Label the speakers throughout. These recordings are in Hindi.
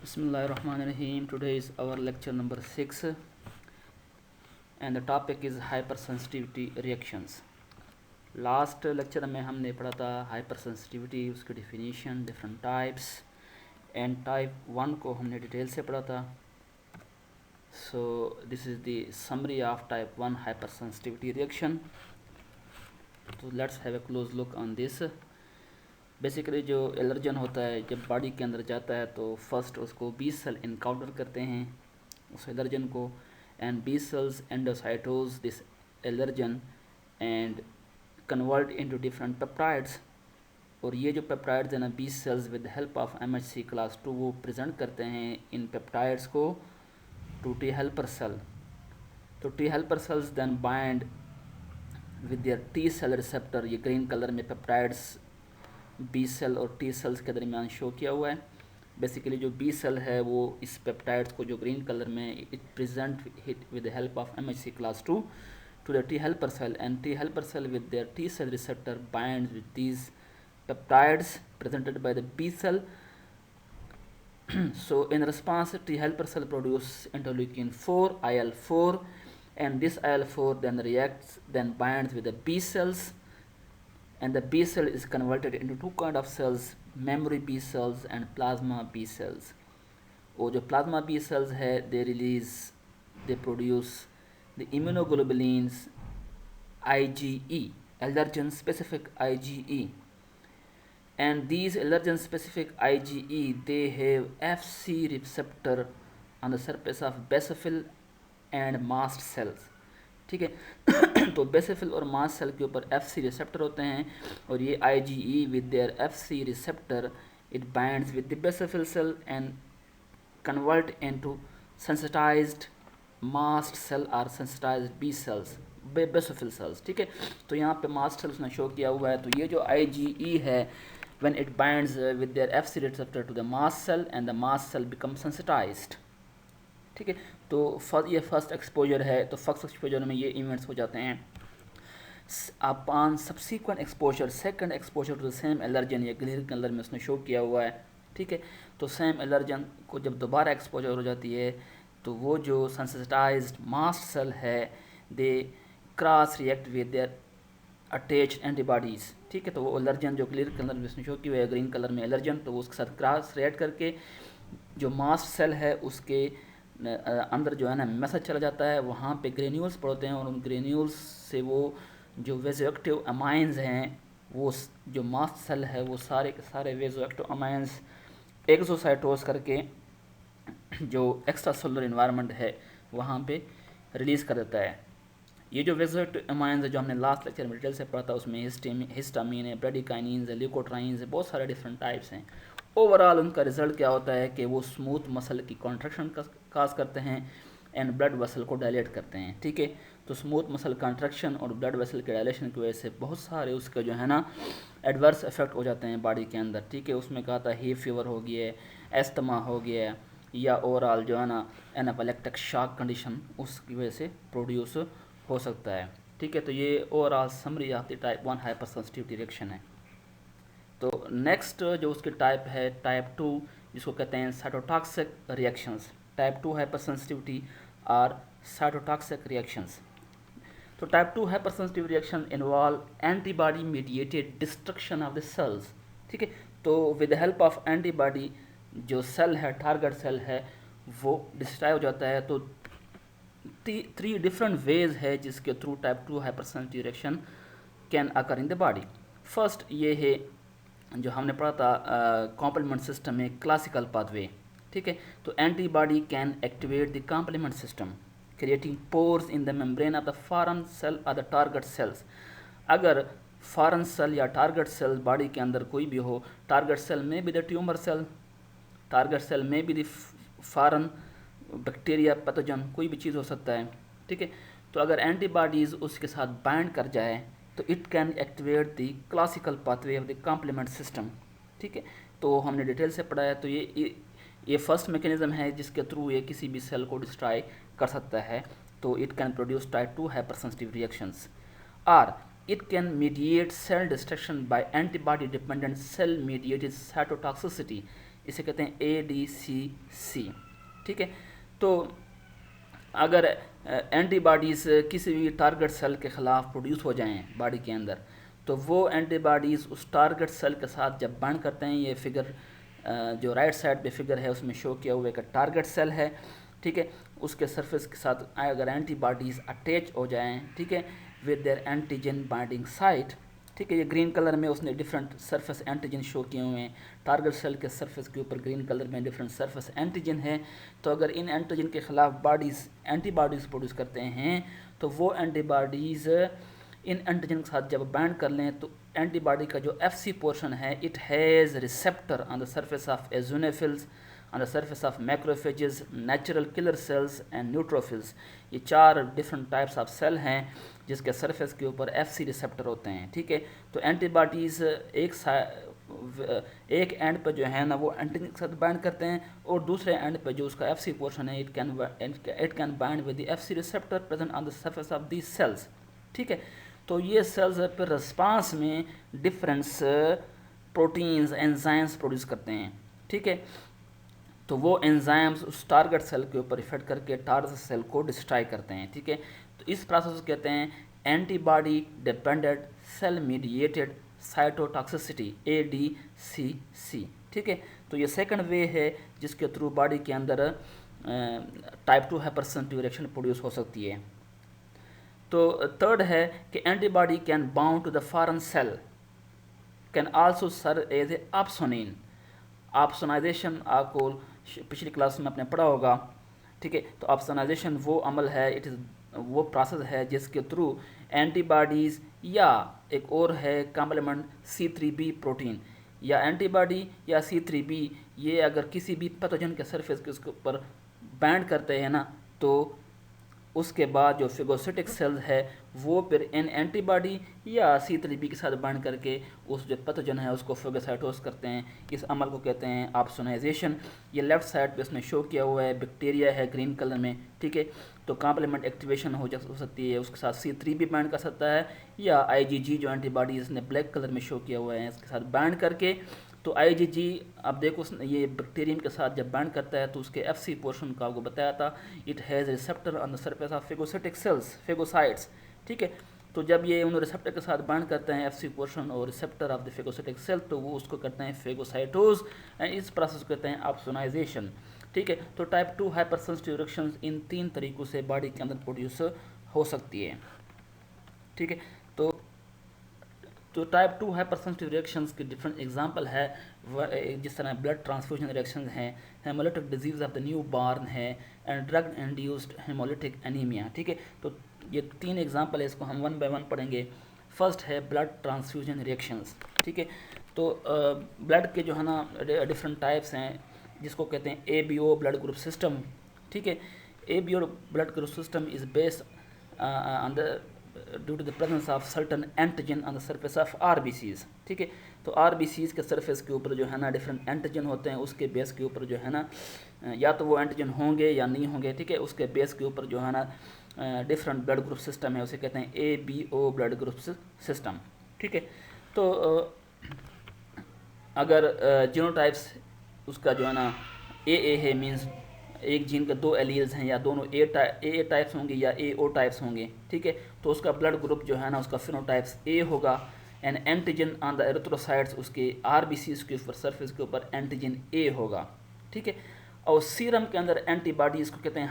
Speaker 1: Bismillahirrahmanirrahim. Today is our lecture number 6 and the topic is hypersensitivity reactions. Last lecture में हमने पढ़ा था हाइपरसेंसिटिविटी, उसकी definition, different types and type 1 को हमने डिटेल से पढ़ा था. So this is the summary of type 1 hypersensitivity reaction. तो let's have a close look on this. Basically जो एलर्जन होता है जब बॉडी के अंदर जाता है तो फर्स्ट उसको बी सेल इनकाउंटर करते हैं उस एलर्जन को, and B cells endocytose this allergen and convert into different peptides. और ये जो पेप्टाइड्स हैं ना, B cells with help of MHC class 2 वो प्रेजेंट करते हैं इन पेप्टाइड्स को टू टी हेल्पर सेल. तो T helper cells then bind with their T cell receptor. ये ग्रीन कलर में पेप्टाइड्स बी सेल और टी सेल्स के दरमियान शो किया हुआ है. बेसिकली जो बी सेल है वो इस पेप्टाइड्स को जो ग्रीन कलर में it present hit with the help of MHC class 2 to the T helper cell, and T helper cell with their T cell receptor binds with these peptides presented by the B cell. So in response, T helper cell produce interleukin 4 IL-4, and this IL-4 then reacts, then binds with the B cells, and the B cell is converted into two kind of cells, memory B cells and plasma B cells. और जो plasma B cells है they produce the immunoglobulins IgE, allergen specific IgE, and these allergen specific IgE they have Fc receptor on the surface of basophil and mast cells. ठीक है. तो बेसिफिल और मास्ट सेल के ऊपर Fc रिसेप्टर होते हैं और ये IgE with their Fc receptor it binds with the basophil cell and convert into sensitised mast cell और sensitised B cells, basophil cells. ठीक है. तो यहाँ पे मास्ट सेल्स ने शो किया हुआ है. तो ये जो IgE है when it binds with their Fc receptor to the mast cell and the mast cell becomes sensitized. ठीक है. तो ये फर्स्ट एक्सपोजर है. तो फर्स्ट एक्सपोजर में ये इवेंट्स हो जाते हैं. Upon subsequent exposure, second exposure to the same allergen, ये ग्रीन कलर में उसने शो किया हुआ है. ठीक है. तो सेम एलर्जन को जब दोबारा एक्सपोजर हो जाती है तो वो जो सेंसिटाइज्ड मास्ट सेल है they cross react with their attached antibodies. ठीक है. तो वो एलर्जन जो क्लियर कलर में उसने शो किया हुआ है ग्रीन कलर में एलर्जन, तो उसके साथ क्रॉस रिएक्ट करके जो मास्ट सेल है उसके अंदर जो है ना मैसेज चला जाता है. वहाँ पे ग्रेन्यूल्स पड़ते हैं और उन ग्रेन्यूल्स से वो जो वेजोएक्टिव अमाइंस हैं वो जो मास्ट सेल है वो सारे के सारे वेजोएक्टिव अमाइंस एक्सोसाइटोस करके जो एक्स्ट्रा सोलर इन्वायरमेंट है वहाँ पे रिलीज़ कर देता है. ये जो वेजोएक्टिव अमाइंस है जो हमने लास्ट लेक्चर में डिटेल से पढ़ा था उसमें हिस्टामीन है, ब्रेडिकाइनिन्स है, ल्यूकोट्राइन्स है, बहुत सारे डिफरेंट टाइप्स हैं. ओवरऑल उनका रिजल्ट क्या होता है कि वो स्मूथ मसल की कॉन्ट्रैक्शन काज करते हैं एंड ब्लड वेसल को डायलेट करते हैं. ठीक है. तो स्मूथ मसल कॉन्ट्रैक्शन और ब्लड वेसल के डायलेशन की वजह से बहुत सारे उसके जो है ना एडवर्स इफेक्ट हो जाते हैं बॉडी के अंदर. ठीक है. उसमें कहा था ही फीवर हो गया है, एस्थमा हो गया है, या ओवरऑल जो है ना एनाफिलेक्टिक शॉक कंडीशन उसकी वजह से प्रोड्यूस हो सकता है. ठीक है. तो ये overall summary of the type 1 hypersensitivity reaction है. तो नेक्स्ट जो उसकी टाइप है टाइप 2, जिसको कहते हैं साइटोटॉक्सिक रिएक्शंस. टाइप 2 हाइपरसेंसिटिविटी और साइटोटॉक्सिक रिएक्शंस. तो type 2 hypersensitive reaction involve antibody mediated destruction of the cells. ठीक है. तो विद हेल्प ऑफ एंटीबॉडी जो सेल है, टारगेट सेल है, वो डिस्ट्रॉय हो जाता है. तो 3 डिफरेंट वेज है जिसके through type 2 hypersensitive reaction can occur in the body. First ये है जो हमने पढ़ा था कॉम्प्लीमेंट सिस्टम में क्लासिकल पाथवे. ठीक है. तो antibody can activate the complement system creating pores in the membrane of the foreign cell और द टारगेट सेल्स. अगर फॉरेन सेल या टारगेट सेल बॉडी के अंदर कोई भी हो, टारगेट सेल में भी the tumour cell, target cell में भी द फॉरेन बैक्टीरिया पैथोजन, कोई भी चीज़ हो सकता है. ठीक है. तो अगर एंटीबॉडीज़ उसके साथ बाइंड कर जाए तो it can activate the classical pathway of the complement system. ठीक है. तो हमने डिटेल से पढ़ा है. तो ये फर्स्ट मैकेनिज्म है जिसके थ्रू ये किसी भी सेल को डिस्ट्रॉय कर सकता है. तो it can produce type 2 hypersensitive reactions. और it can mediate cell destruction by antibody dependent cell mediated cytotoxicity. इसे कहते हैं ADCC। ठीक है, तो अगर एंटीबॉडीज़ किसी भी टारगेट सेल के ख़िलाफ़ प्रोड्यूस हो जाएं बॉडी के अंदर, तो वो एंटीबॉडीज़ उस टारगेट सेल के साथ जब बाइंड करते हैं, ये फिगर जो राइट साइड पे फिगर है उसमें शो किया हुआ एक टारगेट सेल है। ठीक है, उसके सरफेस के साथ अगर एंटीबॉडीज़ अटैच हो जाएं, ठीक है, with their antigen binding site, ठीक है, ये ग्रीन कलर में उसने डिफरेंट सरफेस एंटीजन शो किए हुए हैं। टारगेट सेल के सरफेस के ऊपर ग्रीन कलर में डिफरेंट सरफेस एंटीजन है। तो अगर इन एंटीजन के ख़िलाफ़ बॉडीज़ एंटीबॉडीज़ प्रोड्यूस करते हैं, तो वो एंटीबॉडीज़ इन एंटीजन के साथ जब बाइंड कर लें, तो एंटीबॉडी का जो FC पोर्शन है, it has receptor on the surface of eosinophils, on the surface of macrophages, natural killer cells and neutrophils। ये 4 डिफरेंट टाइप्स ऑफ सेल हैं जिसके सरफेस के ऊपर FC रिसेप्टर होते हैं। ठीक है, तो एंटीबॉडीज़ एक एंड पर जो है ना वो एंटीजन के साथ बाइंड करते हैं, और दूसरे एंड पर जो उसका FC पोर्शन है, it can bind with the FC receptor present on the surface of these cells. ठीक है, तो ये सेल्स पर रिस्पांस में डिफरेंस प्रोटीन्स एंजाइम्स प्रोड्यूस करते हैं। ठीक है, तो वो एंजाइम्स उस टारगेट सेल के ऊपर इफेक्ट करके टारगेट सेल को डिस्ट्रॉय करते हैं। ठीक है, तो इस प्रोसेस को कहते हैं antibody dependent cell mediated cytotoxicity, ADCC। ठीक है, तो ये सेकंड वे है जिसके थ्रू बॉडी के अंदर टाइप 2 हाइपरसेंसिटिव रिएक्शन प्रोड्यूस हो सकती है। तो थर्ड है कि antibody can bound to the foreign cell, can also serve as a opsonin. Opsonisation आपको पिछली क्लास में आपने पढ़ा होगा। ठीक है, तो ऑप्सोनाइजेशन वो अमल है, इट इज़ वो प्रोसेस है जिसके थ्रू एंटीबॉडीज़ या एक और है कॉम्प्लीमेंट C3b प्रोटीन, या एंटीबॉडी या C3b, ये अगर किसी भी पैथोजन के सरफेस के उसके ऊपर बाइंड करते हैं ना, तो उसके बाद जो फेगोसिटिक सेल्स है वो फिर इन एंटीबॉडी या C3b के साथ बाइंड करके उस जो पैथोजन है उसको फेगोसाइटोस करते हैं। इस अमल को कहते हैं ऑप्सोनाइजेशन। ये लेफ्ट साइड पे इसने शो किया हुआ है, बैक्टीरिया है ग्रीन कलर में। ठीक है, तो कॉम्प्लीमेंट एक्टिवेशन हो सकती है, उसके साथ C3b बाइंड कर सकता है, या IgG जो एंटीबॉडी इसने ब्लैक कलर में शो किया हुआ है इसके साथ बाइंड करके। तो IgG अब देखो ये बैक्टीरियम के साथ जब बाइंड करता है तो उसके FC पोर्शन का आपको बताया था, it has receptor on the surface of phagocytic cells, phagocytes. ठीक है, तो जब ये उन रिसेप्टर के साथ बाइंड करते हैं FC पोर्शन और receptor of the phagocytic cell, तो वो उसको करते हैं फेगोसाइटोज, एंड इस प्रोसेस को कहते हैं ऑप्सोनाइजेशन। ठीक है, तो टाइप 2 हाइपरसेंसिटिव रिएक्शंस इन 3 तरीक़ों से बॉडी के अंदर प्रोड्यूस हो सकती है। ठीक है, तो टाइप 2 हाइपरसेंसिटिव रिएक्शंस के डिफरेंट एग्जांपल है, जिस तरह ब्लड ट्रांसफ्यूजन रिएक्शन है, haemolytic disease of the newborn है, and drug induced haemolytic anaemia. ठीक है, तो ये 3 एग्जांपल है, इसको हम 1 बाय 1 पढ़ेंगे। फर्स्ट है ब्लड ट्रांसफ्यूजन रिएक्शंस। ठीक है, तो ब्लड के जो है ना डिफरेंट टाइप्स हैं, जिसको कहते हैं ABO ब्लड ग्रुप सिस्टम। ठीक है, ABO blood group system is based on the due to the presence of certain antigen on the surface of RBCs। ठीक है, तो RBCs के सरफेस के ऊपर जो है ना डिफरेंट एंटीजन होते हैं, उसके बेस के ऊपर जो है ना या तो वो एंटीजन होंगे या नहीं होंगे। ठीक है, उसके बेस के ऊपर जो है ना डिफरेंट ब्लड ग्रुप सिस्टम है, उसे कहते हैं ABO ब्लड ग्रुप सिस्टम। ठीक है, तो अगर जीनोटाइप्स उसका जो है ना AA है, मीन्स एक जीन के 2 एलील्स हैं, या दोनों AA टाइप्स होंगे या AO टाइप्स होंगे। ठीक है, तो उसका ब्लड ग्रुप जो है ना उसका फिनोटाइप्स A होगा, and antigen on the erythrocytes उसके RBCs के ऊपर सरफेस के ऊपर एंटीजन A होगा। ठीक है, और सीरम के अंदर एंटीबॉडीज़ को कहते हैं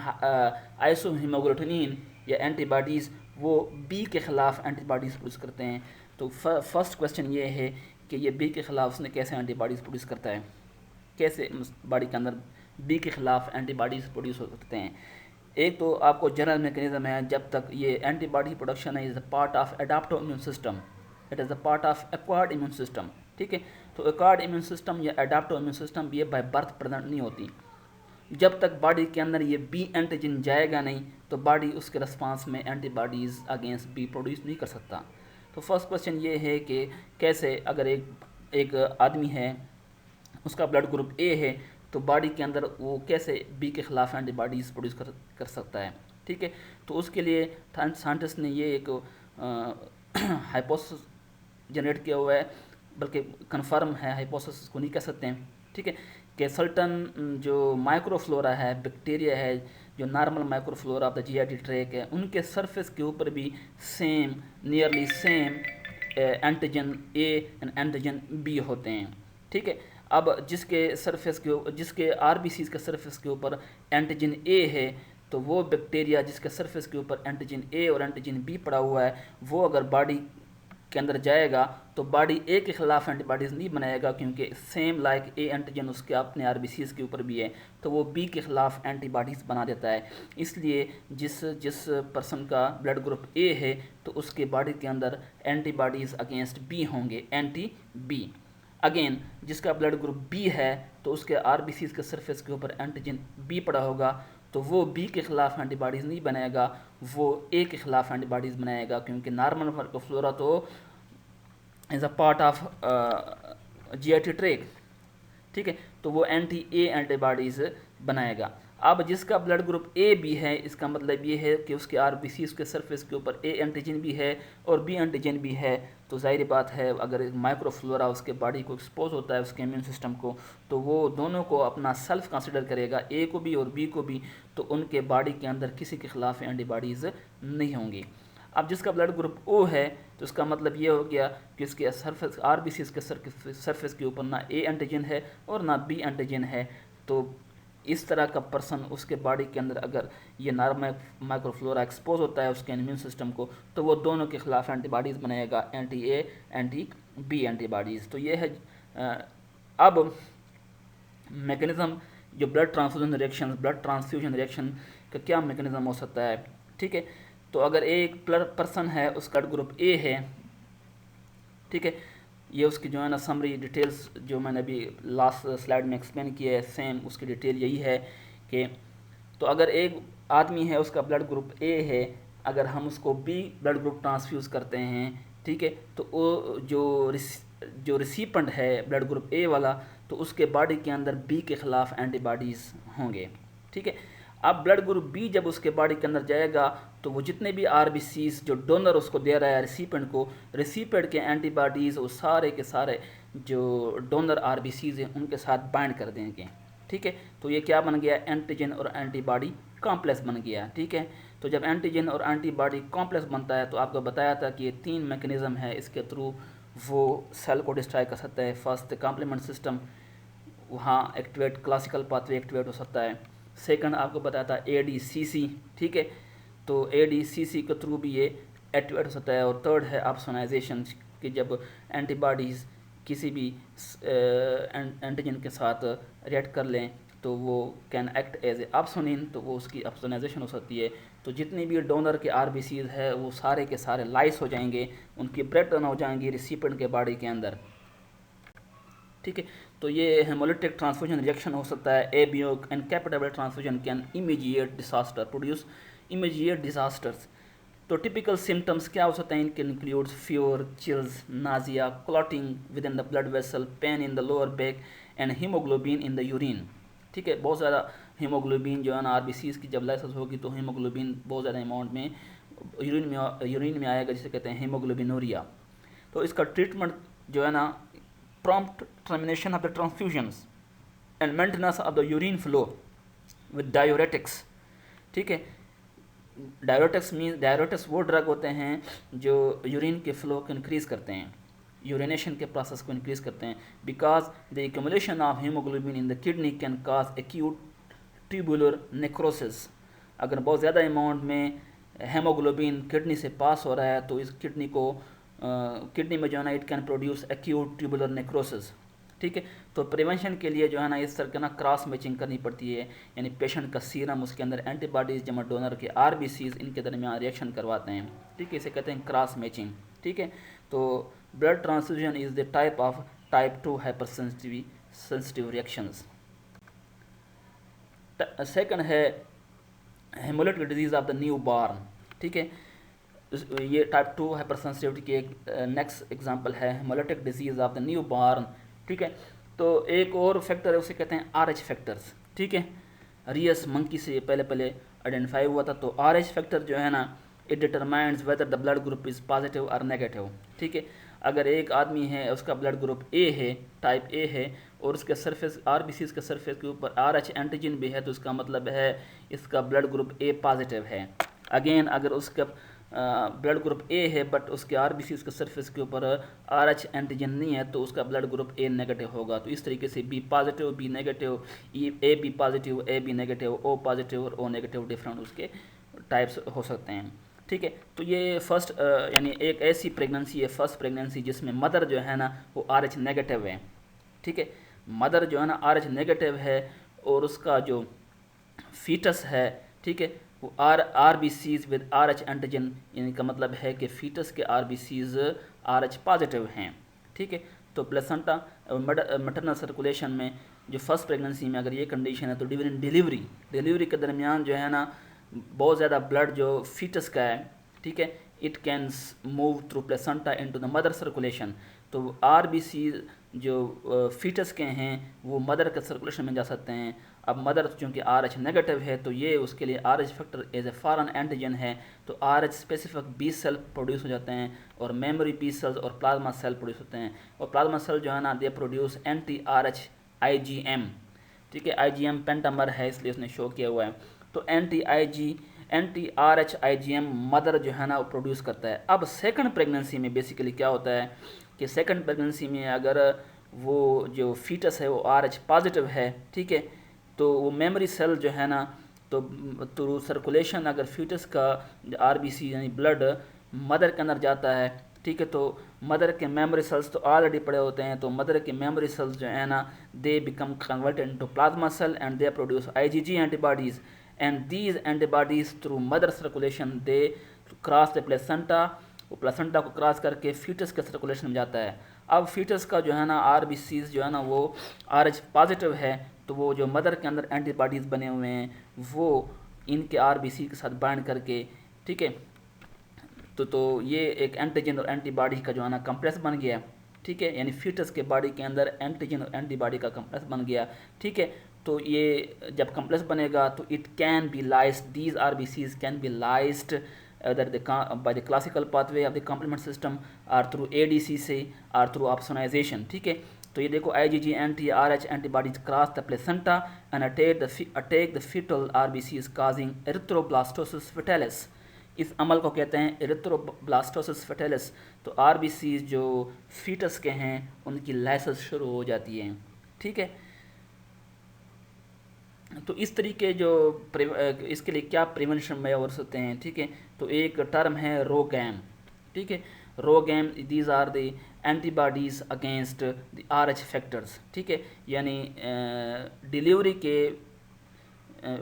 Speaker 1: आइसोहीमोग्लूटिनिन या एंटीबॉडीज़, वो B के ख़िलाफ़ एंटीबॉडीज़ प्रोड्यूस करते हैं। तो फर्स्ट क्वेश्चन ये है कि ये B के ख़िलाफ़ उसने कैसे एंटीबॉडीज़ प्रोड्यूस करता है, कैसे बॉडी के अंदर B के ख़िलाफ़ एंटीबॉडीज़ प्रोड्यूस हो सकते हैं। एक तो आपको जनरल मैकेनिज्म है, जब तक ये एंटीबॉडी प्रोडक्शन है is the part of adaptive immune system, it is the part of acquired immune system. ठीक है, तो एक्वायर्ड इम्यून सिस्टम या एडाप्टिव इम्यून सिस्टम ये बाय बर्थ प्रेजेंट नहीं होती। जब तक बॉडी के अंदर ये B एंटीजन जाएगा नहीं, तो बॉडी उसके रिस्पांस में एंटीबॉडीज़ अगेंस्ट B प्रोड्यूस नहीं कर सकता। तो फर्स्ट क्वेश्चन ये है कि कैसे अगर एक आदमी है, उसका ब्लड ग्रुप A है, तो बॉडी के अंदर वो कैसे B के ख़िलाफ़ एंटीबॉडीज़ प्रोड्यूस कर सकता है। ठीक है, तो उसके लिए साइंटिस्ट ने ये एक हाइपोथेसिस जनरेट किया हुआ है, बल्कि कन्फर्म है, हाइपोथेसिस को नहीं कह सकते हैं। ठीक है, कि सर्टन जो माइक्रोफ्लोरा है, बैक्टीरिया है, जो normal microflora of the GIT tract है, उनके सरफेस के ऊपर भी same, nearly same antigen A and antigen B होते हैं। ठीक है, अब जिसके आरबीसी के सरफेस के ऊपर एंटीजन ए है, तो वो बैक्टीरिया जिसके सरफेस के ऊपर एंटीजन ए और एंटीजन बी पड़ा हुआ है, वो अगर बॉडी के अंदर जाएगा तो बॉडी ए के खिलाफ एंटीबॉडीज़ नहीं बनाएगा, क्योंकि सेम लाइक ए एंटीजन उसके अपने आरबीसीज के ऊपर भी है, तो वो बी के खिलाफ एंटीबॉडीज़ बना देता है। इसलिए जिस पर्सन का ब्लड ग्रुप ए है तो उसके बॉडी के अंदर एंटीबॉडीज़ अगेंस्ट बी होंगे, एंटी बी। अगेन जिसका ब्लड ग्रुप बी है तो उसके आरबीसीज के सरफेस के ऊपर एंटीजन बी पड़ा होगा, तो वो बी के खिलाफ एंटीबॉडीज़ नहीं बनाएगा, वो ए के खिलाफ एंटीबॉडीज़ बनाएगा, क्योंकि नॉर्मल माइक्रोफ्लोरा तो as a part of GIT tract. ठीक है, तो वो एंटी ए एंटीबॉडीज़ बनाएगा। अब जिसका ब्लड ग्रुप ए बी है, इसका मतलब ये है कि उसके आरबीसी उसके सरफेस के ऊपर ए एंटीजन भी है और बी एंटीजन भी है, तो जाहिर बात है अगर माइक्रोफ्लोरा उसके बॉडी को एक्सपोज होता है, उसके इम्यून सिस्टम को, तो वो दोनों को अपना सेल्फ कंसिडर करेगा, ए को भी और बी को भी, तो उनके बॉडी के अंदर किसी के खिलाफ एंटीबॉडीज़ नहीं होंगी। अब जिसका ब्लड ग्रुप ओ है तो इसका मतलब ये हो गया कि उसके सरफेस आरबीसी के सरफेस के ऊपर ना ए एंटीजन है और ना बी एंटीजन है, तो इस तरह का पर्सन उसके बॉडी के अंदर अगर ये नॉर्मल माइक्रोफ्लोरा एक्सपोज होता है उसके इम्यून सिस्टम को, तो वो दोनों के खिलाफ एंटीबॉडीज़ बनाएगा, anti A anti B antibodies. तो ये है अब मैकेनिज़्म जो ब्लड ट्रांसफ्यूजन रिएक्शन का क्या मैकेनिज़्म हो सकता है। ठीक है, तो अगर एक पर्सन है उसका ग्रुप ए है, ठीक है, ये उसकी जो है ना समरी डिटेल्स जो मैंने अभी लास्ट स्लाइड में एक्सप्लेन किया है, सेम उसकी डिटेल यही है कि तो अगर एक आदमी है उसका ब्लड ग्रुप ए है, अगर हम उसको बी ब्लड ग्रुप ट्रांसफ्यूज़ करते हैं, ठीक है, तो वो जो रिसिपेंट है ब्लड ग्रुप ए वाला, तो उसके बॉडी के अंदर बी के ख़िलाफ़ एंटीबॉडीज़ होंगे। ठीक है, अब ब्लड ग्रुप बी जब उसके बॉडी के अंदर जाएगा तो वो जितने भी आरबीसीज जो डोनर उसको दे रहा है रिसिपेंट के एंटीबॉडीज़ वो सारे के सारे जो डोनर आरबीसीज हैं उनके साथ बाइंड कर देंगे। ठीक है, तो ये क्या बन गया, एंटीजन और एंटीबॉडी कॉम्प्लेक्स बन गया। ठीक है, तो जब एंटीजन और एंटीबॉडी कॉम्प्लेक्स बनता है तो आपको बताया था कि ये 3 मैकेनिज़्म है, इसके थ्रू वो सेल को डिस्ट्रॉय कर सकता है। फर्स्ट कॉम्प्लीमेंट सिस्टम, वहाँ एक्टिवेट क्लासिकल पाथवे एक्टिवेट हो सकता है। सेकंड आपको बताया था ADCC, ठीक है, तो ADCC के थ्रू भी ये एक्टिवेट हो सकता है। और थर्ड है ऑप्सोनाइजेशन, कि जब एंटीबॉडीज़ किसी भी एंटीजन के साथ रिएक्ट कर लें तो वो can act as a opsonin, तो वो उसकी ऑप्सोनाइजेशन हो सकती है। तो जितनी भी डोनर के आरबीसीज है वो सारे के सारे लाइस हो जाएंगे, उनकी ब्रेक डाउन हो जाएंगी रिसिपेंट के बॉडी के अंदर। ठीक है, तो ये हेमोलिटिक ट्रांसफ्यूजन रिएक्शन हो सकता है। ABO incompatible transfusion can immediate disaster produce immediate disasters. तो टिपिकल सिम्टम्स क्या हो सकते हैं, इनके includes fever, chills, nausea, clotting within the blood vessel, pain in the lower back and haemoglobin in the urine. ठीक है, बहुत ज़्यादा हीमोग्लोबिन जो है ना आरबीसीज की जब लाइसेंस होगी तो हीमोग्लोबिन बहुत ज़्यादा अमाउंट में यूरिन में आएगा, जिसे कहते हैं हीमोग्लोबिनूरिया। तो इसका ट्रीटमेंट जो है ना, prompt termination of the transfusions and maintenance of the urine flow with diuretics। ठीक है, डायरेटिक्स वो ड्रग होते हैं जो यूरिन के फ्लो को इंक्रीज़ करते हैं, यूरिनेशन के प्रोसेस को इंक्रीज़ करते हैं। Because the accumulation of haemoglobin in the kidney can cause acute tubular necrosis. अगर बहुत ज़्यादा अमाउंट में हेमोग्लोबिन किडनी से पास हो रहा है तो इस किडनी में जो है ना it can produce acute tubular necrosis. ठीक है, तो प्रिवेंशन के लिए जो है ना इस तरह के ना क्रॉस मैचिंग करनी पड़ती है, यानी पेशेंट का सीरम, उसके अंदर एंटीबॉडीज़ जमा डोनर के आरबीसीज, इनके दरमियान रिएक्शन करवाते हैं। ठीक है, इसे कहते हैं क्रॉस मैचिंग। ठीक है, तो blood transfusion is the type 2 hyper sensitive reactions. Second है haemolytic disease of the newborn. ठीक है, ये टाइप 2 हाइपर सेंसिटिविटी की एक नेक्स्ट एग्जांपल है haemolytic disease of the newborn. ठीक है, तो एक और फैक्टर है उसे कहते हैं RH फैक्टर्स। ठीक है, रियस मंकी से पहले आइडेंटिफाई हुआ था। तो RH फैक्टर जो है ना, it determines whether the blood group is positive और नेगेटिव। ठीक है, अगर एक आदमी है उसका ब्लड ग्रुप A है, टाइप A है, और उसके सरफेस आरबीसीज के सरफेस के ऊपर RH एंटीजन भी है, तो इसका मतलब है इसका ब्लड ग्रुप A पॉजिटिव है। अगेन अगर उसका ब्लड ग्रुप A है बट उसके आरबीसीज के सरफेस के ऊपर RH एंटीजन नहीं है, तो उसका ब्लड ग्रुप A नेगेटिव होगा। तो इस तरीके से B positive, B negative, A B positive, A B negative, O positive और O नेगेटिव डिफरेंट उसके टाइप्स हो सकते हैं। ठीक है, तो ये फर्स्ट यानी एक ऐसी प्रेगनेंसी है, फर्स्ट प्रेगनेंसी जिसमें मदर जो है ना वो RH नेगेटिव है। ठीक है, मदर जो है ना RH नेगेटिव है और उसका जो फीटस है, ठीक है, वो आरबीसीज विद RH एंटीजन, यानी का मतलब है कि फीटस के आरबीसीज RH पॉजिटिव हैं। ठीक है, तो प्लेसेंटा मैटरनल सर्कुलेशन में जो फर्स्ट प्रेगनेंसी में अगर ये कंडीशन है, तो ड्यूरिंग डिलीवरी के दरमियान जो है ना बहुत ज़्यादा ब्लड जो फीटस का है, ठीक है, it can move through placenta into the mother circulation. तो आरबीसी जो फीटस के हैं वो मदर के सर्कुलेशन में जा सकते हैं। अब मदर चूँकि RH नेगेटिव है तो ये उसके लिए RH factor as a foreign antigen है, तो RH specific B cell produce हो जाते हैं और मेमोरी बी सेल्स और प्लाज्मा सेल प्रोड्यूस होते हैं। और प्लाज्मा सेल जो है ना दे प्रोड्यूस anti-RH IgM। ठीक है, IgM पेंटामर है इसलिए उसने शो किया हुआ है। तो anti-RH IgM मदर जो है ना वो प्रोड्यूस करता है। अब सेकंड प्रेगनेंसी में बेसिकली क्या होता है कि सेकंड प्रेगनेंसी में अगर वो जो फीटस है वो RH पॉजिटिव है, ठीक है, तो वो मेमोरी सेल जो है ना तो थ्रू सर्कुलेशन अगर फीटस का आरबीसी यानी ब्लड मदर के अंदर जाता है, ठीक है, तो मदर के मेमोरी सेल्स तो ऑलरेडी पड़े होते हैं, तो मदर के मेमोरी सेल्स जो है ना they become converted into plasma cell and they produce IgG antibodies and these antibodies through mother circulation they cross the placenta, वो प्लेसेंटा को क्रॉस करके फीटस के सर्कुलेशन में जाता है। अब फीटस का जो है ना आरबीसीज जो है ना वो RH पॉजिटिव है, तो वो जो मदर के अंदर एंटीबॉडीज़ बने हुए हैं वो इनके आरबीसी के साथ बाइंड करके, ठीक है, तो ये एक एंटीजन और एंटीबॉडी का जो है ना कम्प्लेक्स बन गया। ठीक है, यानी फीटस के बॉडी के अंदर एंटीजन और एंटीबॉडी का कम्प्लेक्स बन गया। ठीक है, तो ये जब कम्प्लेक्स बनेगा तो it can be lysed, these RBCs can be lysed either by the classical pathway of the complement system or through ADCC or through opsonization। ठीक है, तो ये देखो IgG anti-RH antibodies cross the placenta and attack the fetal RBCs causing erythroblastosis fetalis। इस अमल को कहते हैं एरिथ्रोब्लास्टोसिस फेटेलिस। तो आरबीसीज जो फीटस के हैं उनकी लाइसेस शुरू हो जाती है। ठीक है, तो इस तरीके जो इसके लिए क्या प्रिवेंशन मेजर्स होते हैं। ठीक है, तो एक टर्म है रोगैम। ठीक है, RhoGAM these are the antibodies against the RH factors. ठीक है, यानी डिलीवरी के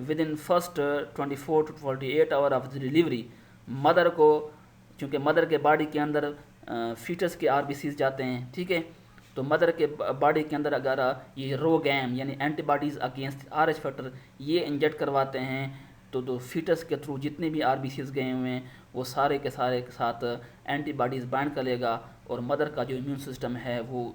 Speaker 1: within first 24 to 48 hour of the delivery mother को, चूँकि मदर के बॉडी के अंदर फीटस के आरबीसीज जाते हैं, ठीक है, तो मदर के बॉडी के अंदर अगर ये रोगैम यानी एंटीबॉडीज़ अगेंस्ट RH फैक्टर ये इंजेक्ट करवाते हैं तो फीटस के थ्रू जितने भी आरबीसीज गए हुए हैं वो सारे के साथ एंटीबॉडीज़ बाइंड कर लेगा और मदर का जो इम्यून सिस्टम है वो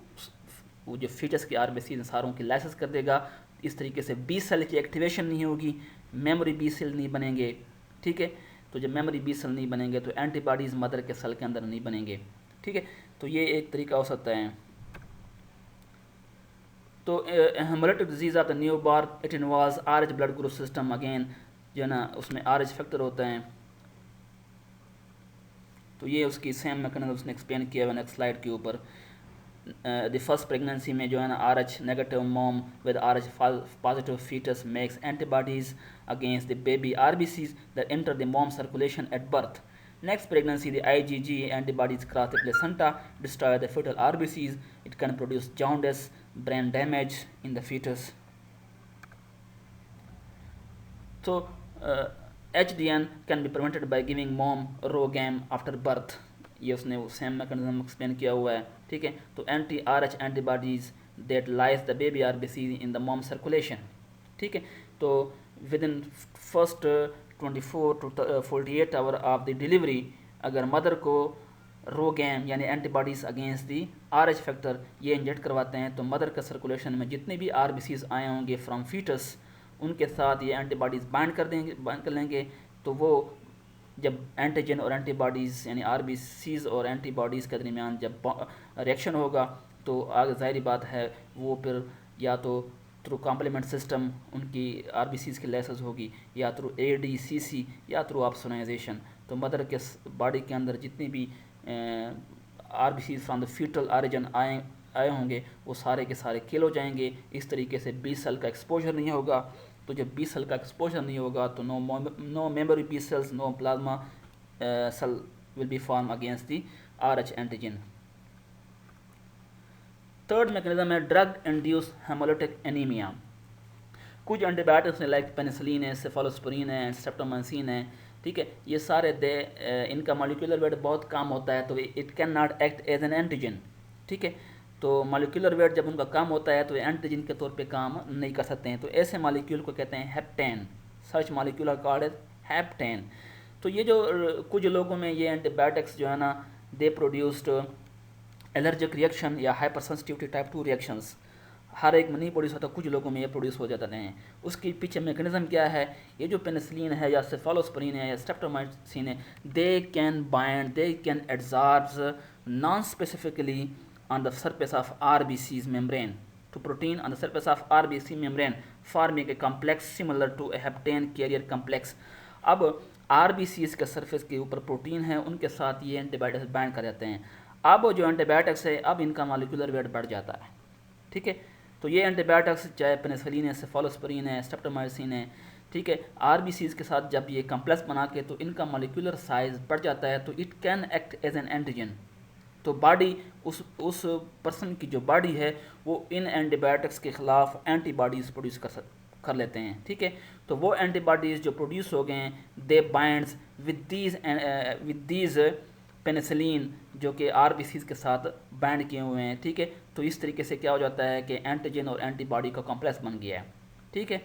Speaker 1: जो फीटस के आरबीसीज सारों की लाइसेंस कर देगा। इस तरीके से बी सेल की एक्टिवेशन नहीं होगी, मेमोरी बी सेल नहीं बनेंगे। ठीक है, तो जब मेमोरी बी सेल नहीं बनेंगे तो एंटीबॉडीज़ मदर के सेल के अंदर नहीं बनेंगे। ठीक है, तो ये एक तरीका हो सकता है। तो haemolytic disease of the new born it involves RH blood group system, again जो है ना उसमें RH फैक्टर होता है। तो ये उसकी सेम मैकेनिज्म उसने एक्सप्लेन किया हुआ नेक्स्ट स्लाइड के ऊपर। द फर्स्ट प्रेगनेंसी में जो है ना RH negative mom with RH positive foetus makes antibodies against the baby RBCs that enter the mom circulation at birth. Next pregnancy, the IgG antibodies cross the placenta, destroy the fetal RBCs. It can produce jaundice, brain damage in the fetus. So HDN can be prevented by giving mom RhoGAM after birth. ये उसने वो सेम मैकेनिज्म एक्सप्लेन किया हुआ है। ठीक है, तो anti-RH antibodies that lies the baby RBC in the mom circulation. ठीक है, तो with in first 24 to 48 hour of the delivery अगर मदर को रोगैम यानी antibodies against the RH factor ये इंजेक्ट करवाते हैं तो मदर का सर्कुलेशन में जितने भी RBCs आए होंगे फ्रॉम फीटस उनके साथ ये एंटीबॉडीज़ बाइंड कर लेंगे। तो वो जब एंटीजन और एंटीबॉडीज़ यानी RBCs और एंटीबॉडीज़ के दरमियान जब रिएक्शन होगा तो आगे ज़ाहिर बात है वो फिर या तो थ्रू कॉम्प्लीमेंट सिस्टम उनकी आरबीसीज की लाइसेंस होगी, या थ्रू एडीसीसी, या थ्रू ऑप्सोनाइजेशन। तो मदर के बॉडी के अंदर जितनी भी RBCs from the foetal origin आए होंगे वो सारे के सारे किल हो जाएंगे। इस तरीके से 20 सेल का एक्सपोजर नहीं होगा। तो जब 20 सेल का एक्सपोजर नहीं होगा तो no memory B cells, no plasma cell will be form against the RH antigen. Third mechanism है ड्रग इंड्यूस हेमोलिटिक एनीमिया। कुछ एंटीबायोटिक्स हैं लाइक पेनिसिलिन है, सेफालोस्पोरिन है, स्ट्रेप्टोमाइसिन है, ठीक है, ये सारे इनका मॉलिक्यूलर वेट बहुत कम होता है, तो it can not act as an antigen, ठीक है। तो मॉलिक्यूलर वेट जब उनका कम होता है तो एंटीजन के तौर पे काम नहीं कर सकते हैं। तो ऐसे मॉलिक्यूल को कहते हैं हेप्टेन। सर्च मॉलिक्यूलर कॉल्ड एज हेप्टेन। तो ये जो कुछ लोगों में ये एंटीबायोटिक्स जो है ना, दे प्रोड्यूस्ड एलर्जिक रिएक्शन या हाइपर सेंसिटिविटी टाइप 2 रिएक्शंस। हर एक में नहीं प्रोड्यूस होता, कुछ लोगों में ये प्रोड्यूस हो जाते हैं। उसके पीछे मैकेनिज्म क्या है? ये जो पेनिसिलिन है या सेफालोस्पोरिन है या स्ट्रेप्टोमाइसिन है, they can bind, they can absorb non specifically on the surface of RBC's membrane to protein on the surface of RBC membrane forming a complex similar to a heptane carrier complex। अब RBC's के सरफेस के ऊपर प्रोटीन है, उनके साथ ये एंटीबायोटिक्स बाइंड कर जाते हैं। अब जो एंटीबायोटिक्स है, अब इनका मॉलिक्यूलर वेट बढ़ जाता है, ठीक है। तो ये एंटीबायोटिक्स चाहे पेनिसिलिन है, सेफालोस्पोरिन है, स्ट्रेप्टोमाइसिन है, ठीक है, RBC's के साथ जब ये कम्प्लेक्स बना के तो इनका मॉलिक्यूलर साइज बढ़ जाता है, तो it can act as an antigen. तो बॉडी उस पर्सन की जो बॉडी है वो इन एंटीबायोटिक्स के ख़िलाफ़ एंटीबॉडीज़ प्रोड्यूस कर लेते हैं, ठीक है। तो वो एंटीबॉडीज़ जो प्रोड्यूस हो गए हैं, दे बाइंड्स विद दीज पेनिसिलिन जो कि RBC's के साथ बाइंड किए हुए हैं, ठीक है। तो इस तरीके से क्या हो जाता है कि एंटीजन और एंटीबॉडी का कॉम्प्लेक्स बन गया है, ठीक है।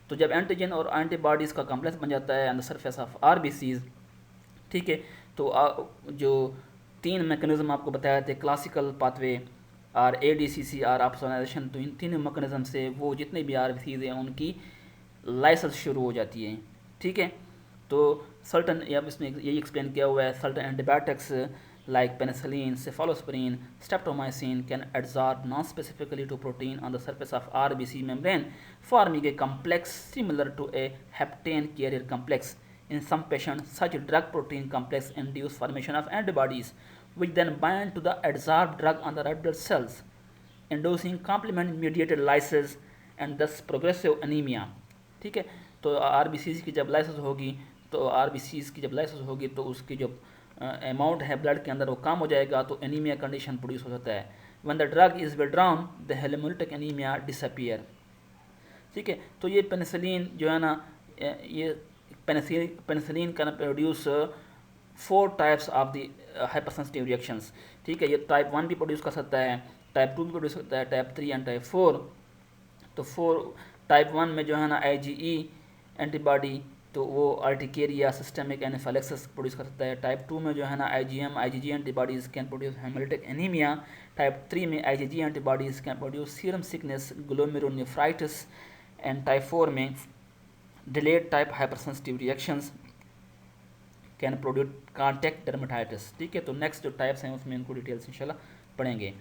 Speaker 1: तो जब एंटीजन और एंटीबॉडीज़ का कॉम्प्लेक्स बन जाता है on the surface of RBC's, ठीक है, तो जो 3 मैकेनिज्म आपको बताए थे, क्लासिकल पाथवे और ADCC और ऑप्सोनाइजेशन, तो इन तीनों मैकेनिज्म से वो जितने भी RBC's हैं उनकी लाइसेंस शुरू हो जाती है, ठीक है। तो सर्टन, या इसमें यही एक्सप्लेन किया हुआ है, certain antibiotics like penicillin, cephalosporin, streptomycin can adsorb non-specifically to protein on the surface of RBC membrane, forming a complex similar to a heptane carrier complex. In some patients, such drug-protein complex induce formation of antibodies, which then bind to the adsorbed drug on the red blood cells, inducing complement-mediated lysis and thus progressive anemia, ठीक है। तो RBCs की जब लाइसेंस होगी तो उसकी जो अमाउंट है ब्लड के अंदर वो कम हो जाएगा, तो एनीमिया कंडीशन प्रोड्यूस हो जाता है। When the drug is withdrawn the haemolytic anaemia disappear, ठीक है। तो ये पेनिसिलिन जो है ना, ये penicillin can produce 4 types of the hyper sensitive reactions, ठीक है। ये टाइप 1 भी प्रोड्यूस कर सकता है, टाइप 2 भी प्रोड्यूस करता है, टाइप 3 एंड टाइप 4। तो टाइप 1 में जो है ना IgE एंटीबॉडी, तो वो अर्टिकेरिया सिस्टमिक एनाफिलेक्सिस प्रोड्यूस कर सकता है। टाइप 2 में जो है ना IgM IgG antibodies can produce haemolytic anaemia. Type 3 में IgG antibodies can produce serum sickness, glomerulonephritis. And type 4 में delayed type hypersensitive reactions can produce contact dermatitis, ठीक है। तो नेक्स्ट जो टाइप्स हैं उसमें इनको डिटेल्स इंशाल्लाह पढ़ेंगे।